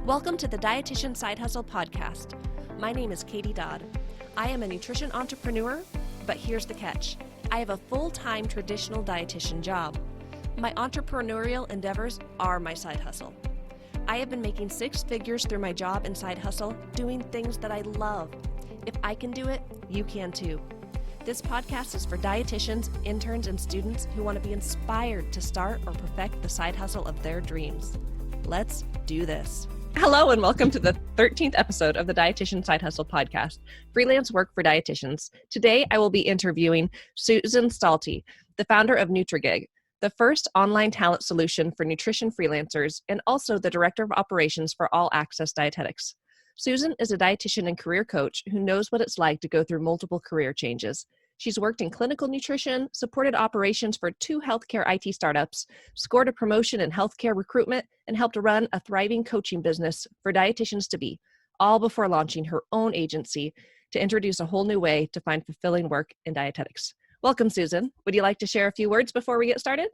Welcome to the Dietitian Side Hustle podcast. My name is Katie Dodd. I am a nutrition entrepreneur, but here's the catch. I have a full-time traditional dietitian job. My entrepreneurial endeavors are my side hustle. I have been making six figures through my job and side hustle, doing things that I love. If I can do it, you can too. This podcast is for dietitians, interns, and students who want to be inspired to start or perfect the side hustle of their dreams. Let's do this. Hello and welcome to the 13th episode of the Dietitian Side Hustle podcast, Freelance Work for Dietitians. Today, I will be interviewing Susan Stalte, the founder of NutriGig, the first online talent solution for nutrition freelancers, and also the director of operations for All Access Dietetics. Susan is a dietitian and career coach who knows what it's like to go through multiple career changes. She's worked in clinical nutrition, supported operations for 2 healthcare IT startups, scored a promotion in healthcare recruitment, and helped run a thriving coaching business for dietitians to be, all before launching her own agency to introduce a whole new way to find fulfilling work in dietetics. Welcome, Susan. Would you like to share a few words before we get started?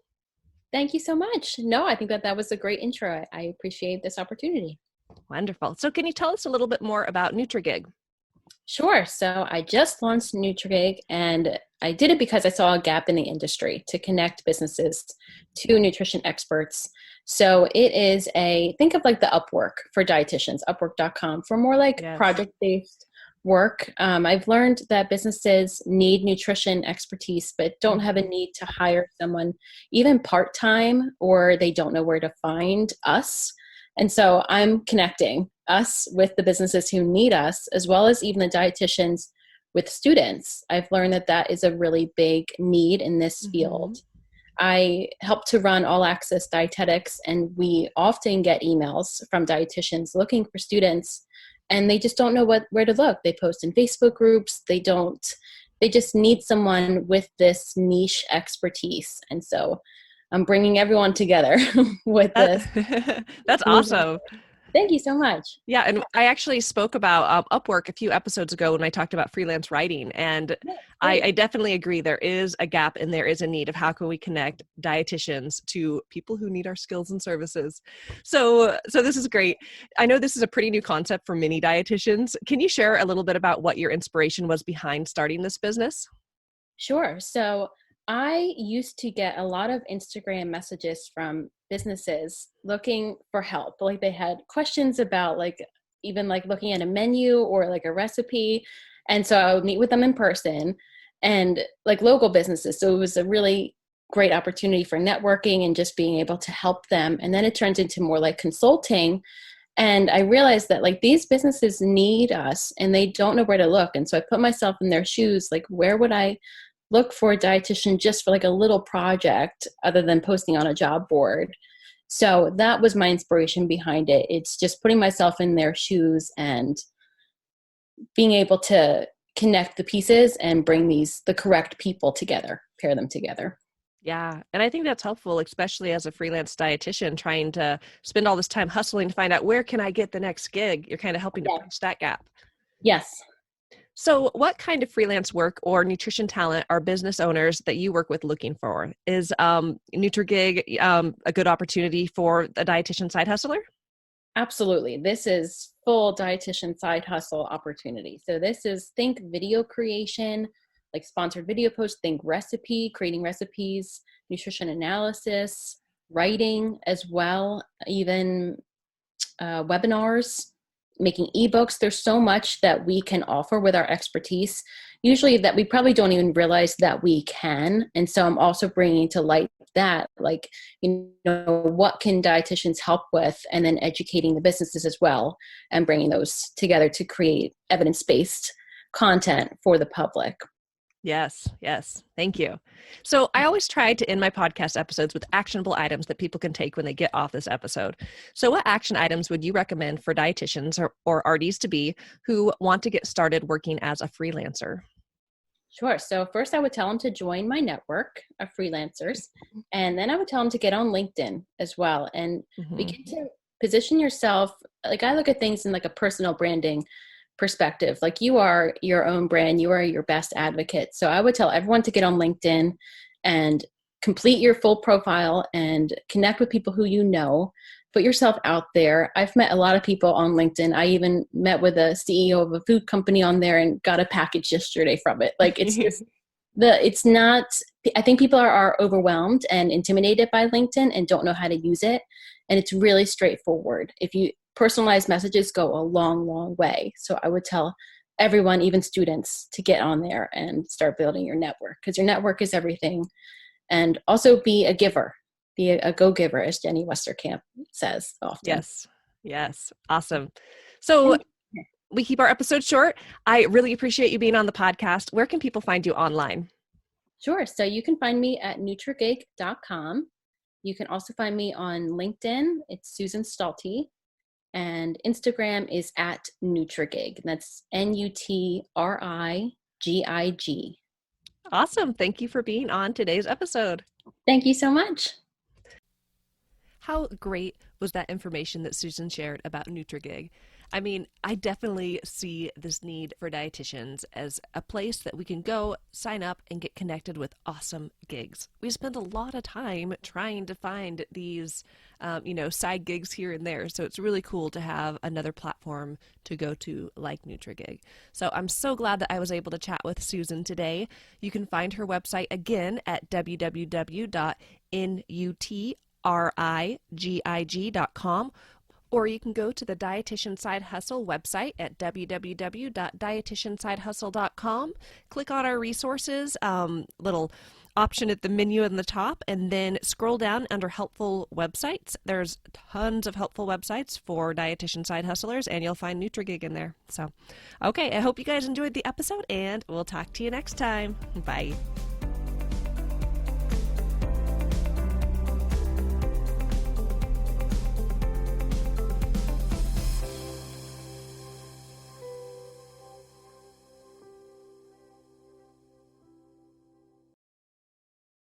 Thank you so much. No, I think that was a great intro. I appreciate this opportunity. Wonderful. So can you tell us a little bit more about NutriGig? Sure. So I just launched NutriGig, and I did it because I saw a gap in the industry to connect businesses to nutrition experts. So it is think of like the Upwork for dietitians, upwork.com, for more like project-based work. I've learned that businesses need nutrition expertise, but don't have a need to hire someone even part-time, or they don't know where to find us. And so I'm connecting us with the businesses who need us, as well as even the dietitians with students. I've learned that is a really big need in this field. I help to run All Access Dietetics, and we often get emails from dietitians looking for students, and they just don't know where to look. They post in Facebook groups. They just need someone with this niche expertise. And so I'm bringing everyone together with this. That's awesome. Thank you so much. Yeah, and I actually spoke about Upwork a few episodes ago when I talked about freelance writing, and I definitely agree there is a gap and there is a need of how can we connect dietitians to people who need our skills and services. So this is great. I know this is a pretty new concept for many dietitians. Can you share a little bit about what your inspiration was behind starting this business? Sure. So I used to get a lot of Instagram messages from businesses looking for help. Like they had questions about even looking at a menu or like a recipe. And so I would meet with them in person, and like local businesses. So it was a really great opportunity for networking and just being able to help them. And then it turns into more like consulting. And I realized that like these businesses need us and they don't know where to look. And so I put myself in their shoes, like where would I look for a dietitian just for like a little project other than posting on a job board. So that was my inspiration behind it. It's just putting myself in their shoes and being able to connect the pieces and bring the correct people together, pair them together. Yeah. And I think that's helpful, especially as a freelance dietitian trying to spend all this time hustling to find out where can I get the next gig. You're kind of helping to bridge that gap. Yes. So what kind of freelance work or nutrition talent are business owners that you work with looking for? Is NutriGig a good opportunity for a dietitian side hustler? Absolutely. This is full dietitian side hustle opportunity. So think video creation, like sponsored video posts, think creating recipes, nutrition analysis, writing as well, even webinars, making ebooks. There's so much that we can offer with our expertise, usually that we probably don't even realize that we can. And so I'm also bringing to light that, like, what can dietitians help with, and then educating the businesses as well and bringing those together to create evidence-based content for the public. Yes. Thank you. So I always try to end my podcast episodes with actionable items that people can take when they get off this episode. So what action items would you recommend for dietitians or RDs to be who want to get started working as a freelancer? Sure. So first I would tell them to join my network of freelancers, and then I would tell them to get on LinkedIn as well and begin to position yourself. Like I look at things in like a personal branding perspective. Like you are your own brand, you are your best advocate. So I would tell everyone to get on LinkedIn and complete your full profile and connect with people who you know put yourself out there. I've met a lot of people on LinkedIn. I even met with a CEO of a food company on there and got a package yesterday from it. Like it's just it's not, I think people are overwhelmed and intimidated by LinkedIn and don't know how to use it. And it's really straightforward. If you personalize messages go a long, long way. So I would tell everyone, even students, to get on there and start building your network, because your network is everything. And also be a giver, be a go-giver, as Jenny Westerkamp says often. Yes. Awesome. So we keep our episodes short. I really appreciate you being on the podcast. Where can people find you online? Sure. So you can find me at NutriGig.com. You can also find me on LinkedIn. It's Susan Stalte. And Instagram is at NutriGig. That's NutriGig. Awesome. Thank you for being on today's episode. Thank you so much. How great was that information that Susan shared about NutriGig? I mean, I definitely see this need for dietitians as a place that we can go, sign up, and get connected with awesome gigs. We spend a lot of time trying to find these, side gigs here and there. So it's really cool to have another platform to go to like NutriGig. So I'm so glad that I was able to chat with Susan today. You can find her website again at www.nutrigig.com. Or you can go to the Dietitian Side Hustle website at www.dietitiansidehustle.com. Click on our resources, little option at the menu in the top, and then scroll down under helpful websites. There's tons of helpful websites for dietitian side hustlers, and you'll find NutriGig in there. So, okay, I hope you guys enjoyed the episode, and we'll talk to you next time. Bye.